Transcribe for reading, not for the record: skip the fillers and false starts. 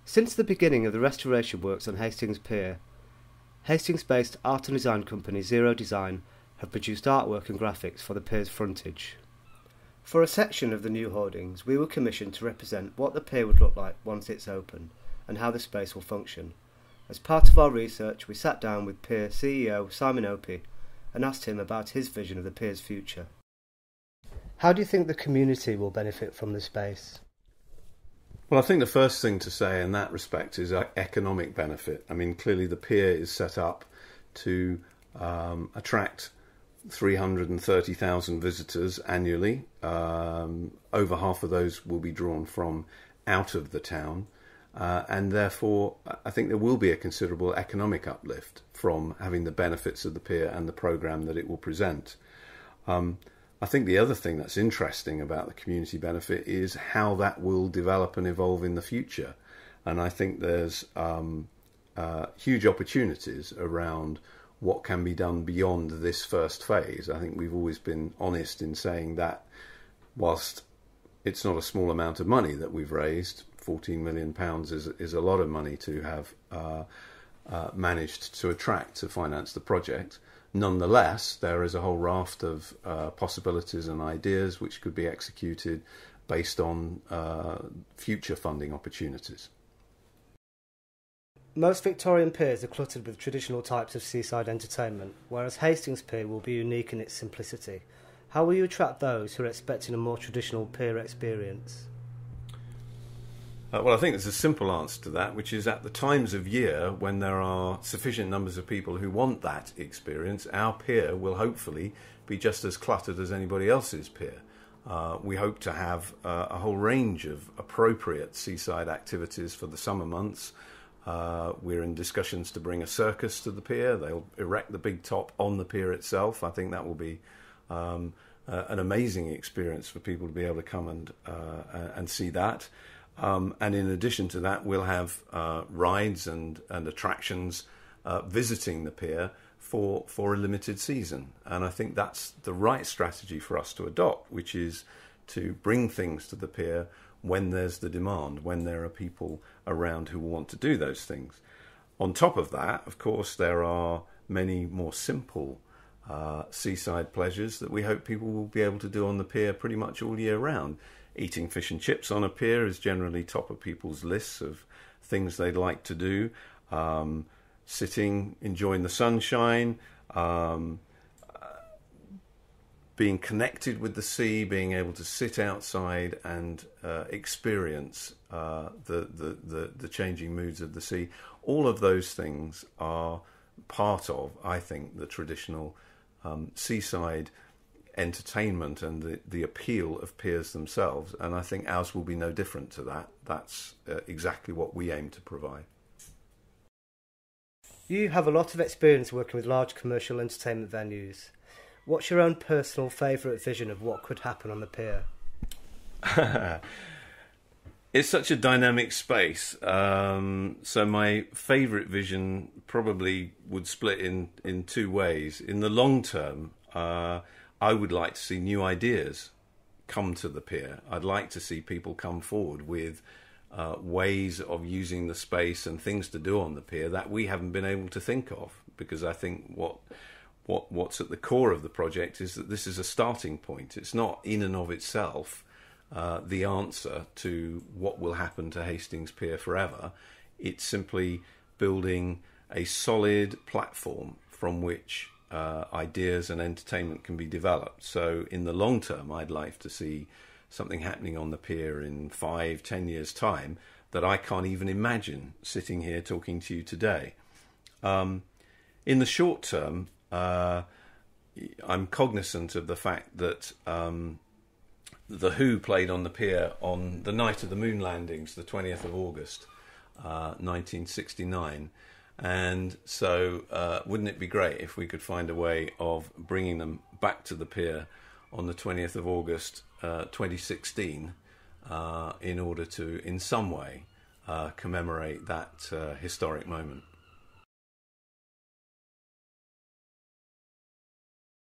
Since the beginning of the restoration works on Hastings Pier, Hastings-based art and design company Zero Design have produced artwork and graphics for the pier's frontage. For a section of the new hoardings, we were commissioned to represent what the pier would look like once it's open and how the space will function. As part of our research, we sat down with Pier CEO Simon Opie and asked him about his vision of the pier's future. How do you think the community will benefit from the space? Well, I think the first thing to say in that respect is economic benefit. I mean, clearly the pier is set up to attract 330,000 visitors annually. Over half of those will be drawn from out of the town. And therefore, I think there will be a considerable economic uplift from having the benefits of the pier and the programme that it will present. I think the other thing that's interesting about the community benefit is how that will develop and evolve in the future. And I think there's huge opportunities around what can be done beyond this first phase. I think we've always been honest in saying that whilst it's not a small amount of money that we've raised, £14 million is a lot of money to have managed to attract to finance the project. Nonetheless, there is a whole raft of possibilities and ideas which could be executed based on future funding opportunities. Most Victorian piers are cluttered with traditional types of seaside entertainment, whereas Hastings Pier will be unique in its simplicity. How will you attract those who are expecting a more traditional pier experience? Well, I think there's a simple answer to that, which is at the times of year when there are sufficient numbers of people who want that experience, our pier will hopefully be just as cluttered as anybody else's pier. We hope to have a whole range of appropriate seaside activities for the summer months. We're in discussions to bring a circus to the pier. They'll erect the big top on the pier itself. I think that will be an amazing experience for people to be able to come and see that. And in addition to that, we'll have rides and attractions visiting the pier for a limited season. And I think that's the right strategy for us to adopt, which is to bring things to the pier when there's the demand, when there are people around who want to do those things. On top of that, of course, there are many more simple seaside pleasures that we hope people will be able to do on the pier pretty much all year round. Eating fish and chips on a pier is generally top of people's lists of things they'd like to do. Sitting, enjoying the sunshine, being connected with the sea, being able to sit outside and experience the changing moods of the sea. All of those things are part of, I think, the traditional seaside entertainment and the appeal of piers themselves, and I think ours will be no different to that. That's exactly what we aim to provide. You have a lot of experience working with large commercial entertainment venues. What's your own personal favourite vision of what could happen on the pier? It's such a dynamic space, so my favourite vision probably would split in two ways. In the long term, I would like to see new ideas come to the pier. I'd like to see people come forward with ways of using the space and things to do on the pier that we haven't been able to think of, because I think what's at the core of the project is that this is a starting point. It's not in and of itself the answer to what will happen to Hastings Pier forever. It's simply building a solid platform from which ideas and entertainment can be developed. So in the long term, I'd like to see something happening on the pier in 5-10 years' time that I can't even imagine sitting here talking to you today. In the short term, I'm cognizant of the fact that The Who played on the pier on the night of the moon landings, the 20th of August, 1969. And so wouldn't it be great if we could find a way of bringing them back to the pier on the 20th of August 2016 in order to, in some way, commemorate that historic moment.